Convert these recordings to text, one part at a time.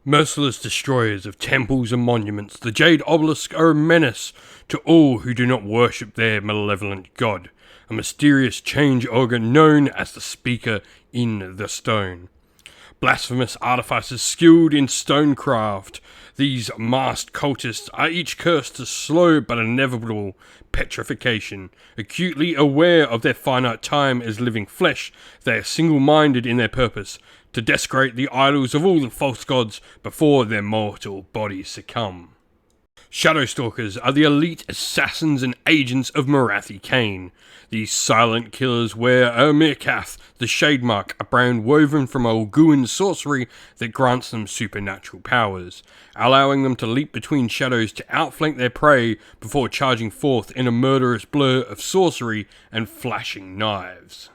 Merciless destroyers of temples and monuments, the Jade Obelisk are a menace to all who do not worship their malevolent god, a mysterious change organ known as the Speaker in the Stone. Blasphemous artificers skilled in stonecraft, these masked cultists are each cursed to slow but inevitable petrification. Acutely aware of their finite time as living flesh, they are single-minded in their purpose, to desecrate the idols of all the false gods before their mortal bodies succumb. Shadowstalkers are the elite assassins and agents of Morathi Khaine. These silent killers wear a Mirkath, the shade mark, a brand woven from Olguin sorcery that grants them supernatural powers, allowing them to leap between shadows to outflank their prey before charging forth in a murderous blur of sorcery and flashing knives.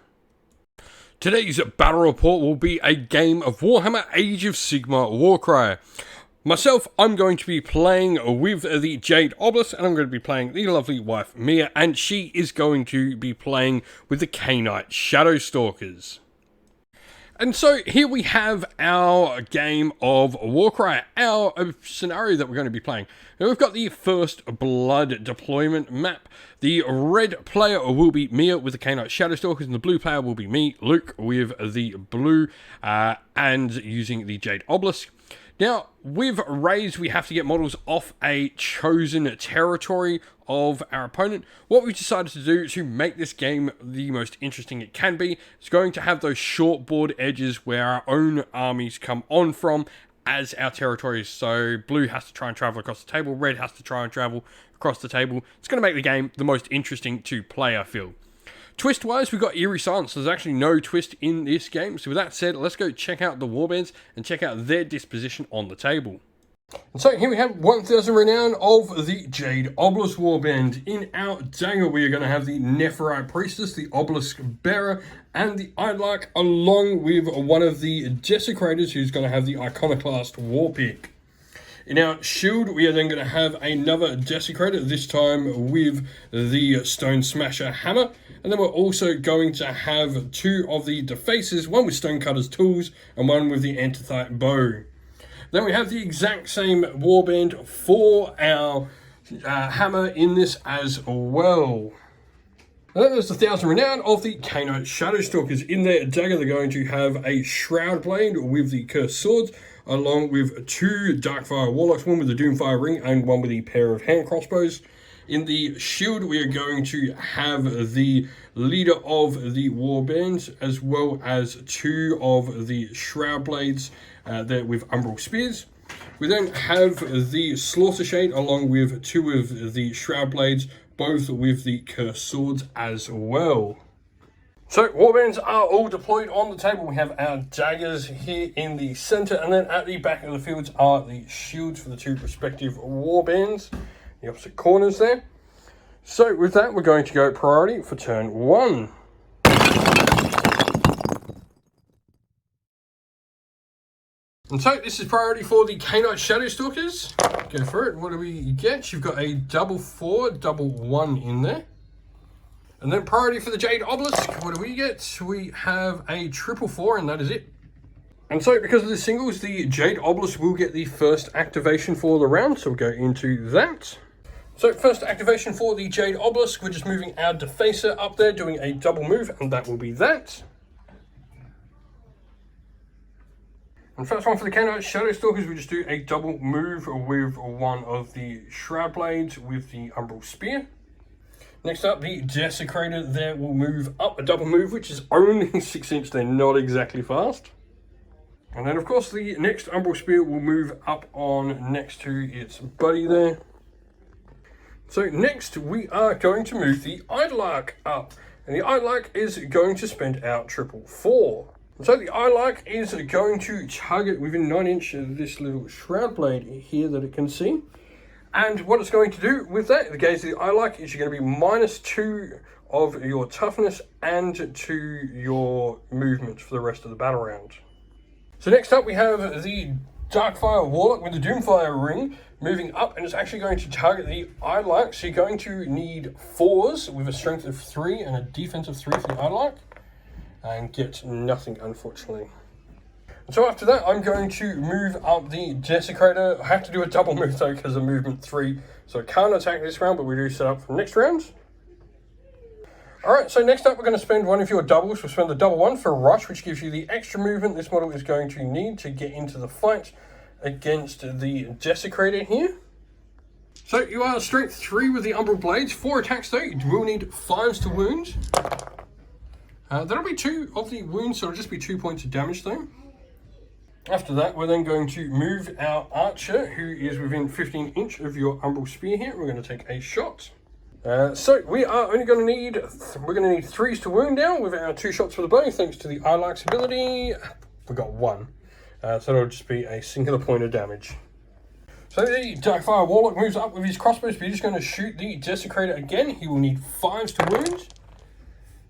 Today's battle report will be a game of Warhammer Age of Sigmar Warcry. Myself, I'm going to be playing with the Jade Obelisk, and I'm going to be playing the lovely wife Mia, and she is going to be playing with the Khainite Shadowstalkers. And so here we have our game of Warcry, our scenario that we're going to be playing. Now we've got the First Blood deployment map. The red player will be Mia with the Khainite Shadowstalkers, and the blue player will be me, Luke, with the blue and using the Jade Obelisk. Now, with raids, we have to get models off a chosen territory of our opponent. What we've decided to do to make this game the most interesting it can be is going to have those short board edges where our own armies come on from as our territories. So blue has to try and travel across the table, red has to try and travel across the table. It's going to make the game the most interesting to play, I feel. Twist-wise, we've got Eerie Silence. There's actually no twist in this game. So with that said, let's go check out the warbands and check out their disposition on the table. And so here we have 1000 Renown of the Jade Obelisk warband. In our dagger, we are going to have the Nephirite Priestess, the Obelisk Bearer, and the Idlark, along with one of the Desecrators who's going to have the Iconoclast Warpick. In our shield, we are then going to have another Desecrator, this time with the Stone Smasher Hammer. And then we're also going to have two of the Defacers, one with Stonecutter's Tools and one with the Antithite Bow. Then we have the exact same warband for our hammer in this as well. And then there's the 1000 Renown of the Khainite Shadowstalkers. In their dagger, they're going to have a Shroud Blade with the Cursed Swords, along with two Darkfire Warlocks, one with the Doomfire Ring and one with a pair of hand crossbows. In the shield, we are going to have the leader of the warbands, as well as two of the Shroud Blades there with Umbral Spears. We then have the Slaughter Shade, along with two of the Shroud Blades, both with the Cursed Swords as well. So, warbands are all deployed on the table. We have our daggers here in the center, and then at the back of the fields are the shields for the two respective warbands, the opposite corners there. So, with that, we're going to go priority for turn 1. And so, this is priority for the Khainite Shadowstalkers. Go for it. What do we get? You've got a 4/4, 1/1 in there. And then priority for the Jade Obelisk, what do we get? We have a 4/4, and that is it. And so, because of the singles, the Jade Obelisk will get the first activation for the round, so we'll go into that. So, first activation for the Jade Obelisk, we're just moving our Defacer up there, doing a double move, and that will be that. And first one for the Khainite Shadowstalkers, we just do a double move with one of the Shroud Blades with the Umbral Spear. Next up, the Desecrator there will move up a double move, which is only 6 inch, they're not exactly fast. And then, of course, the next Umbral Spear will move up on next to its buddy there. So next, we are going to move the Idlark up. And the Idlark is going to spend out 4/4. So the Idlark is going to target within 9 inch of this little Shroud Blade here that it can see. And what it's going to do with that, the gaze of the Idlark, is you're going to be -2 of your toughness and to your movement for the rest of the battle round. So next up, we have the Darkfire Warlock with the Doomfire Ring moving up, and it's actually going to target the Idlark. So you're going to need 4s with a strength of 3 and a defense of 3 for the Idlark, and get nothing, unfortunately. And so after that, I'm going to move up the Desecrator. I have to do a double move though because of movement 3. So I can't attack this round, but we do set up for next round. Alright, so next up we're going to spend one of your doubles. We'll spend the double one for Rush, which gives you the extra movement this model is going to need to get into the fight against the Desecrator here. So you are strength 3 with the Umbral Blades. 4 attacks though, you will need 5s to wound. That'll be 2 of the wounds, so it'll just be 2 points of damage though. After that, we're then going to move our Archer, who is within 15 inch of your Umbral Spear here. We're going to take a shot. So we are only going to need, we're going to need 3s to wound now with our 2 shots for the bow, thanks to the Ilark's ability. We got 1. So it'll just be a singular point of damage. So the Darkfire Warlock moves up with his crossbows, but he's just going to shoot the Desecrator again. He will need 5s to wound.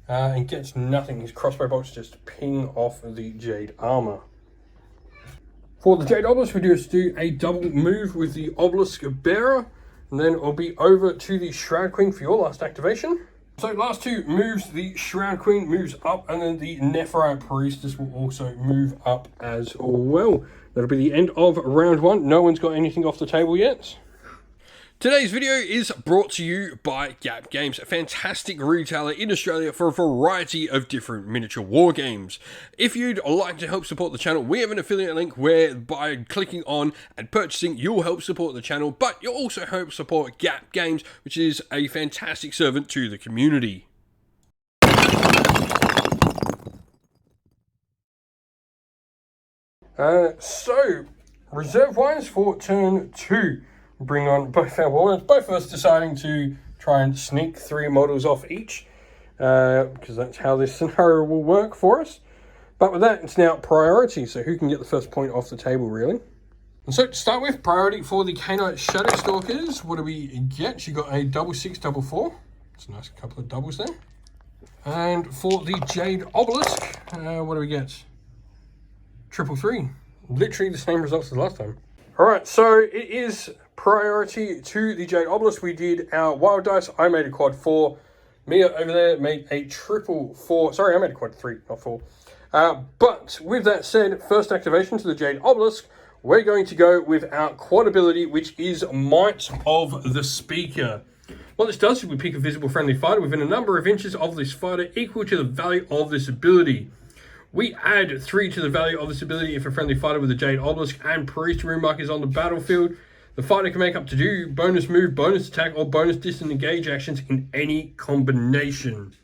And gets nothing. His crossbow bolts just ping off the Jade armor. For the Jade Obelisk, we just do a double move with the Obelisk Bearer. And then it'll be over to the Shroud Queen for your last activation. So last 2 moves, the Shroud Queen moves up, and then the Nephirite Priestess will also move up as well. That'll be the end of round 1. No one's got anything off the table yet. Today's video is brought to you by Gap Games, a fantastic retailer in Australia for a variety of different miniature war games. If you'd like to help support the channel, we have an affiliate link where by clicking on and purchasing, you'll help support the channel, but you'll also help support Gap Games, which is a fantastic servant to the community. So, reserve-wise for turn 2. Bring on both our warlords, both of us deciding to try and sneak 3 models off each, because that's how this scenario will work for us. But with that, it's now priority, so who can get the first point off the table, really? And so to start with, priority for the Khainite Shadowstalkers. What do we get? She got a 6/6, 4/4. It's a nice couple of doubles there. And for the Jade Obelisk, what do we get? 3/3. Literally the same results as last time. Alright, so it is priority to the Jade Obelisk. We did our wild dice. I made a quad 4. Mia over there made a 4/4. Sorry, I made a quad 3, not 4. But with that said, first activation to the Jade Obelisk, we're going to go with our quad ability, which is Might of the Speaker. What this does is we pick a visible friendly fighter within a number of inches of this fighter equal to the value of this ability. We add 3 to the value of this ability if a friendly fighter with a Jade Obelisk and Priest rune mark is on the battlefield. The fighter can make up to 2 bonus move, bonus attack, or bonus distant engage actions in any combination.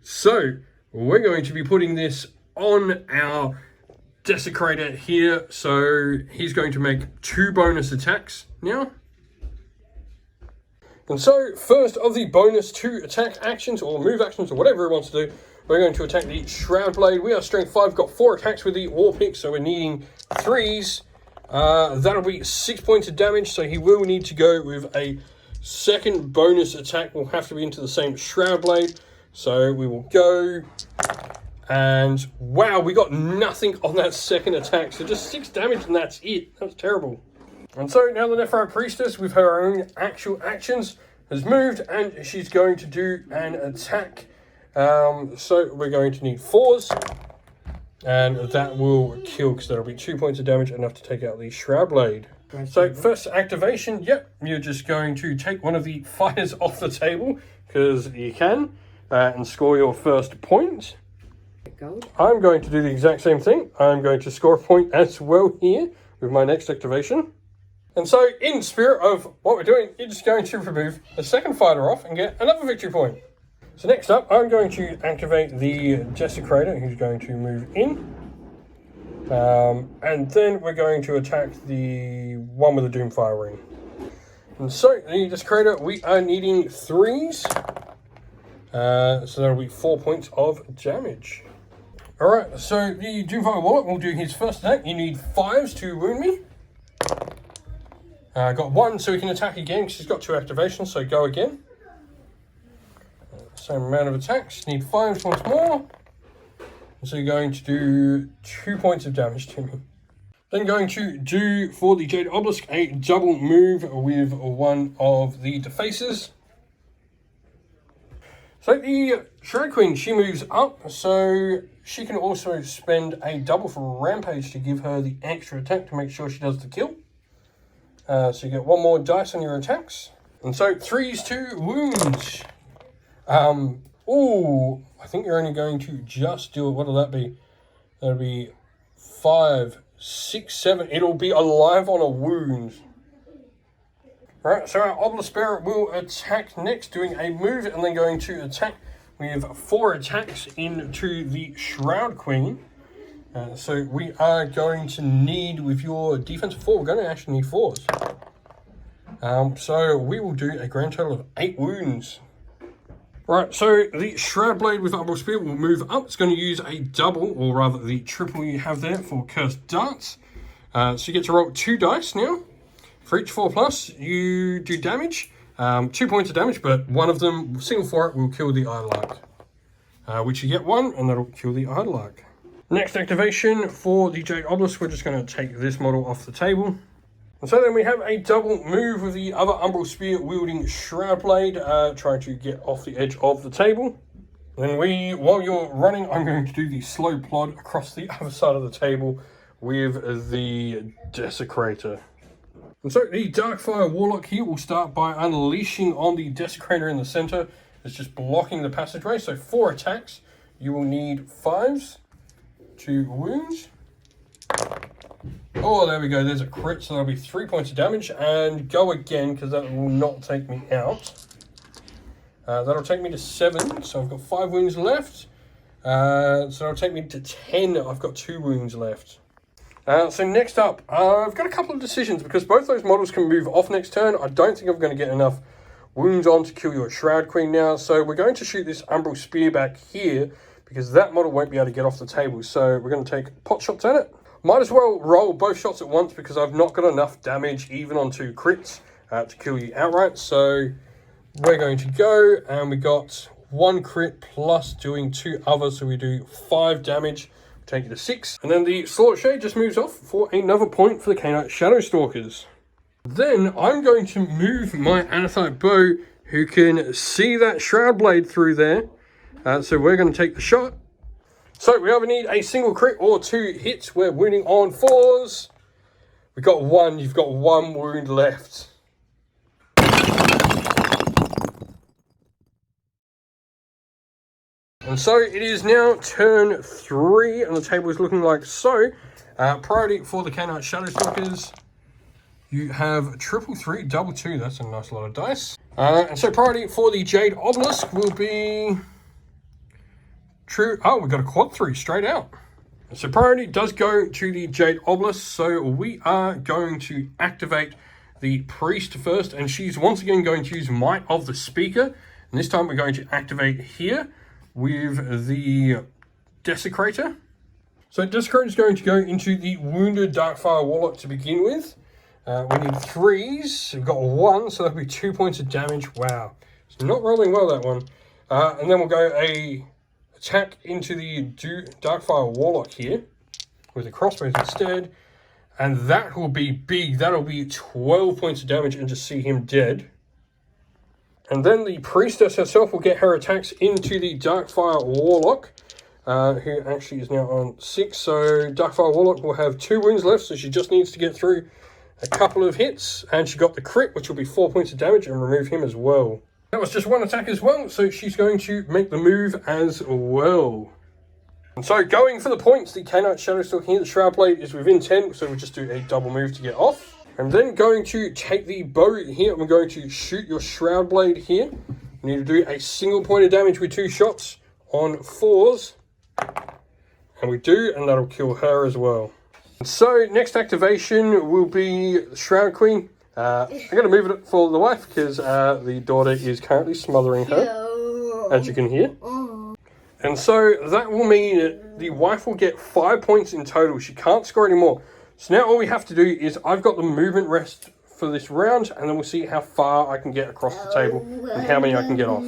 So, we're going to be putting this on our Desecrator here. So, he's going to make 2 bonus attacks now. And so, first of the bonus 2 attack actions, or move actions, or whatever he wants to do, we're going to attack the Shroud Blade. We are strength 5, got 4 attacks with the War Pick, so we're needing 3s. That'll be 6 points of damage, so he will need to go with a second bonus attack. Will have to be into the same Shroud Blade. So we will go, and wow, we got nothing on that second attack. So just 6 damage and that's it. That's terrible. And so now the Nephirite Priestess, with her own actual actions, has moved, and she's going to do an attack. So we're going to need 4s, and that will kill, because that'll be 2 points of damage, enough to take out the Shroud Blade. So first activation, yep, you're just going to take one of the fighters off the table, because you can, and score your first point. I'm going to do the exact same thing. I'm going to score a point as well here with my next activation. And so, in spirit of what we're doing, you're just going to remove the second fighter off and get another victory point. So next up, I'm going to activate the Desecrator, who's going to move in. And then we're going to attack the one with the Doomfire ring. And so, the Desecrator, we are needing 3s. So that'll be 4 points of damage. Alright, so the Doomfire Warlock will do his first attack. You need 5s to wound me. Got 1, so he can attack again, because he's got 2 activations, so go again. Same amount of attacks, need 5s once more. And so you're going to do 2 points of damage to me. Then going to do, for the Jade Obelisk, a double move with one of the Defacers. So the Shroud Queen, she moves up, so she can also spend a double for Rampage to give her the extra attack to make sure she does the kill. So you get one more dice on your attacks. And so 3's to wounds. Ooh, I think you're only going to just do it. What'll that be? That'll be 5, 6, 7. It'll be alive on a wound. Right, so our Obelisk Spirit will attack next, doing a move and then going to attack. We have 4 attacks into the Shroud Queen. So we are going to need, with your defense of 4, we're going to actually need 4s. So we will do a grand total of 8 wounds. Right, so the Shroud Blade with Obelisk Spirit will move up. It's going to use a double, or rather the triple you have there for Cursed Darts. So you get to roll 2 dice now. For each 4+, you do damage. 2 points of damage, but one of them, single for it, will kill the Idolark. Which you get 1, and that'll kill the Idolark. Next activation for the Jade Obelisk, we're just going to take this model off the table. And so then we have a double move with the other Umbral Spear wielding Shroud Blade, trying to get off the edge of the table. Then while you're running, I'm going to do the slow plod across the other side of the table with the Desecrator. And so the Darkfire Warlock here will start by unleashing on the Desecrator in the center. It's just blocking the passageway. So 4 attacks. You will need 5s to wounds. Oh, there we go. There's a crit, so that'll be 3 points of damage. And go again, because that will not take me out. That'll take me to 7, so I've got 5 wounds left. So that'll take me to 10. I've got 2 wounds left. So next up, I've got a couple of decisions because both those models can move off next turn. I don't think I'm going to get enough wounds on to kill your Shroud Queen now. So we're going to shoot this Umbral Spear back here because that model won't be able to get off the table. So we're going to take pot shots at it. Might as well roll both shots at once because I've not got enough damage even on 2 crits to kill you outright. So we're going to go and we got 1 crit plus doing 2 others. So we do 5 damage. Take it to 6. And then the Slaughter Shade just moves off for another point for the Khainite Shadowstalkers. Then I'm going to move my Anathite Bow, who can see that Shroud Blade through there. So we're going to take the shot. So we either need a single crit or 2 hits. We're wounding on 4s. We got 1. You've got 1 wound left. And so it is now turn 3, and the table is looking like so. Priority for the Khainite Shadowstalkers. You have 3, 3, 2, 2. That's a nice lot of dice. And so priority for the Jade Obelisk will be true. Oh, we got a quad 3 straight out. And so priority does go to the Jade Obelisk. So we are going to activate the Priest first, and she's once again going to use Might of the Speaker. And this time we're going to activate here with the Desecrator. So Desecrator is going to go into the Wounded Darkfire Warlock to begin with. We need 3s. We've got 1, so that'll be 2 points of damage. Wow. It's not rolling well, that one. And then we'll go a attack into the Darkfire Warlock here with the crossbows instead. And that will be big. That'll be 12 points of damage and just see him dead. And then the Priestess herself will get her attacks into the Darkfire Warlock, who actually is now on 6. So Darkfire Warlock will have 2 wounds left, so she just needs to get through a couple of hits. And she got the crit, which will be 4 points of damage, and remove him as well. That was just 1 attack as well, so she's going to make the move as well. And so going for the points, the Khainite Shadowstalker here, the Shroud Blade is within 10, so we'll just do a double move to get off. I'm then going to take the bow here. I'm going to shoot your Shroud Blade here. You need to do a single point of damage with 2 shots on 4s. And we do, and that'll kill her as well. And so next activation will be the Shroud Queen. I'm going to move it for the wife because the daughter is currently smothering her, as you can hear. And so that will mean the wife will get 5 points in total. She can't score any more. So now all we have to do is I've got the movement rest for this round, and then we'll see how far I can get across the table and how many I can get off.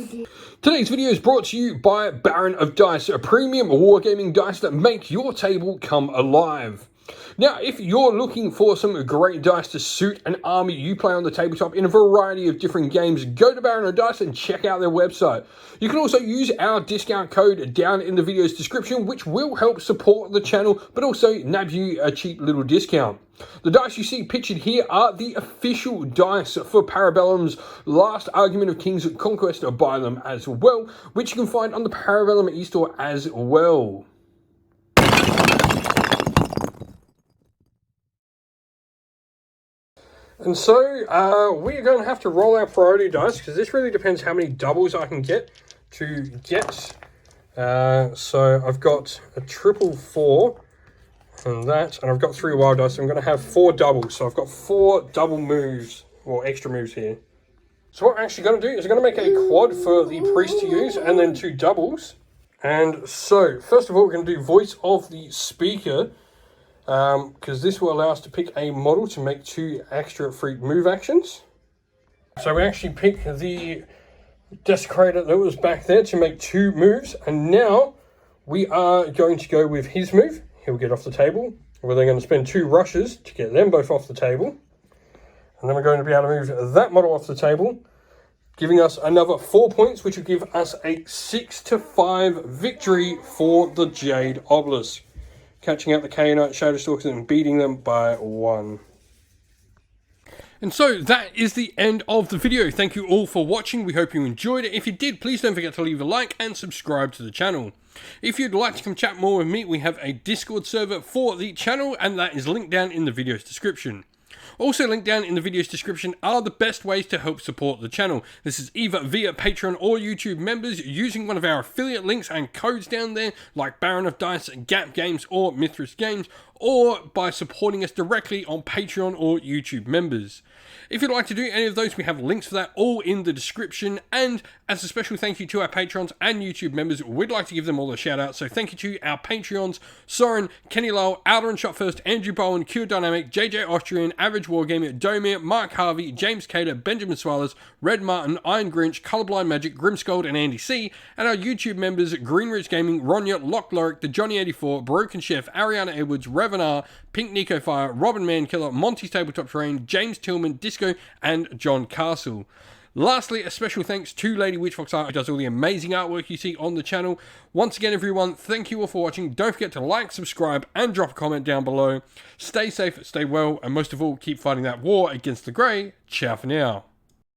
Today's video is brought to you by Baron of Dice, a premium wargaming dice that make your table come alive. Now, if you're looking for some great dice to suit an army you play on the tabletop in a variety of different games, go to Baron of Dice and check out their website. You can also use our discount code down in the video's description, which will help support the channel, but also nab you a cheap little discount. The dice you see pictured here are the official dice for Parabellum's Last Argument of King's Conquest by them as well, which you can find on the Parabellum eStore as well. And so, we're going to have to roll our priority dice, because this really depends how many doubles I can get to get. So, I've got a 444, and I've got 3 wild dice, so I'm going to have 4 doubles. So, I've got 4 double moves, or extra moves here. So, what I'm actually going to do is I'm going to make a quad for the priest to use, and then 2 doubles. And so, first of all, we're going to do Voice of the Speaker, because this will allow us to pick a model to make 2 extra free move actions. So we actually pick the Desecrator that was back there to make 2 moves, and now we are going to go with his move. He'll get off the table. We're then going to spend 2 rushes to get them both off the table, and then we're going to be able to move that model off the table, giving us another 4 points, which will give us a 6-5 victory for the Jade Obelisk, catching out the Khainite Shadowstalkers and beating them by 1. And so that is the end of the video. Thank you all for watching. We hope you enjoyed it. If you did, please don't forget to leave a like and subscribe to the channel. If you'd like to come chat more with me, we have a Discord server for the channel, and that is linked down in the video's description. Also linked down in the video's description are the best ways to help support the channel. This is either via Patreon or YouTube members using one of our affiliate links and codes down there, like Baron of Dice, Gap Games or Mithras Games, or by supporting us directly on Patreon or YouTube members. If you'd like to do any of those, we have links for that all in the description, and as a special thank you to our Patrons and YouTube members, we'd like to give them all a shout out. So thank you to our Patreons: Soren, Kenny Lowell, Outer and Shot First, Andrew Bowen, Cure Dynamic, JJ Austrian, Average Wargamer, Domir, Mark Harvey, James Cater, Benjamin Swallows, Red Martin, Iron Grinch, Colorblind Magic, Grimscold and Andy C, and our YouTube members: Greenridge Gaming, Ronya, Lock Loric, The Johnny84, Broken Chef, Ariana Edwards, Revenar, Pink Nico Fire, Robin Mankiller, Monty's Tabletop Terrain, James Tillman, Disco, and John Castle. Lastly, a special thanks to Lady Witchfox Art, who does all the amazing artwork you see on the channel. Once again, everyone, thank you all for watching. Don't forget to like, subscribe, and drop a comment down below. Stay safe, stay well, and most of all, keep fighting that war against the Grey. Ciao for now.